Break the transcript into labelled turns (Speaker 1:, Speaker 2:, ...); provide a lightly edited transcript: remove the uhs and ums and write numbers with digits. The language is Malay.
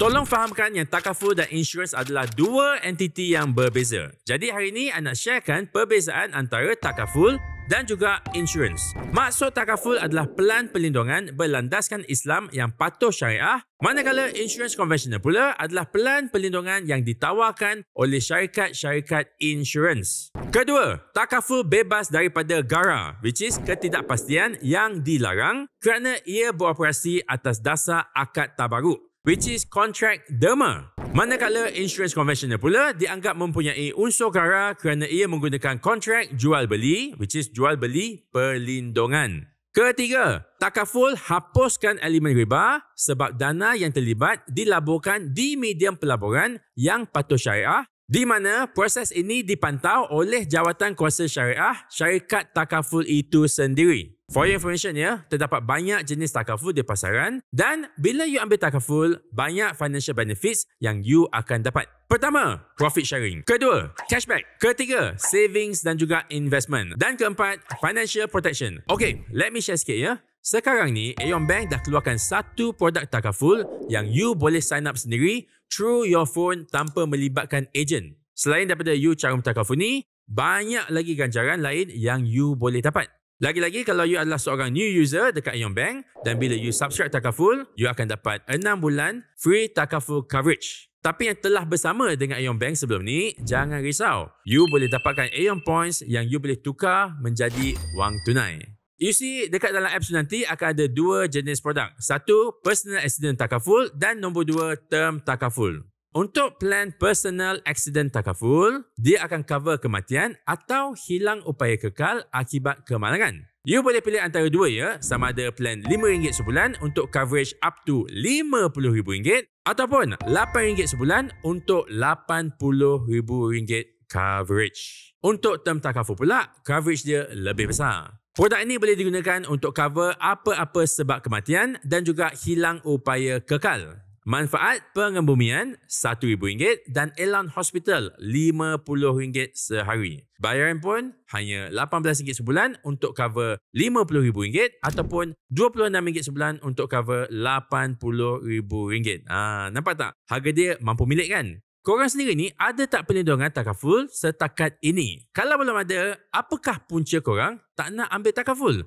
Speaker 1: Tolong fahamkan yang takaful dan insurans adalah dua entiti yang berbeza. Jadi hari ini I nak sharekan perbezaan antara takaful dan juga insurans. Maksud takaful adalah pelan perlindungan berlandaskan Islam yang patuh syariah, manakala insurans konvensional pula adalah pelan perlindungan yang ditawarkan oleh syarikat-syarikat insurans. Kedua, takaful bebas daripada gara, which is ketidakpastian yang dilarang kerana ia beroperasi atas dasar akad tabaruk, which is kontrak derma. Manakala insurans konvensional pula dianggap mempunyai unsur gara kerana ia menggunakan kontrak jual beli, which is jual beli perlindungan. Ketiga, takaful hapuskan elemen riba sebab dana yang terlibat dilaburkan di medium pelaburan yang patuh syariah, di mana proses ini dipantau oleh jawatan kuasa syariah syarikat takaful itu sendiri. For your information ya, terdapat banyak jenis takaful di pasaran dan bila you ambil takaful, banyak financial benefits yang you akan dapat. Pertama, profit sharing. Kedua, cashback. Ketiga, savings dan juga investment. Dan keempat, financial protection. Okay, let me share sikit ya. Sekarang ni, Aeon Bank dah keluarkan satu produk takaful yang you boleh sign up sendiri through your phone tanpa melibatkan ejen. Selain daripada you cara takaful ni, banyak lagi ganjaran lain yang you boleh dapat. Lagi-lagi kalau you adalah seorang new user dekat Aeon Bank dan bila you subscribe takaful, you akan dapat 6 bulan free takaful coverage. Tapi yang telah bersama dengan Aeon Bank sebelum ni, jangan risau. You boleh dapatkan Aeon Points yang you boleh tukar menjadi wang tunai. You see, dekat dalam apps nanti akan ada dua jenis produk. Satu, personal accident takaful dan nombor dua, term takaful. Untuk plan personal accident takaful, dia akan cover kematian atau hilang upaya kekal akibat kemalangan. You boleh pilih antara dua ya, sama ada plan RM5 sebulan untuk coverage up to RM50,000 ataupun RM8 sebulan untuk RM80,000 coverage. Untuk term takaful pula, coverage dia lebih besar. Produk ini boleh digunakan untuk cover apa-apa sebab kematian dan juga hilang upaya kekal. Manfaat pengembumian RM1,000 dan Elan Hospital RM50 sehari. Bayaran pun hanya RM18 sebulan untuk cover RM50,000 ataupun RM26 sebulan untuk cover RM80,000. Nampak tak? Harga dia mampu milik kan? Korang sendiri ni ada tak perlindungan takaful setakat ini? Kalau belum ada, apakah punca korang tak nak ambil takaful?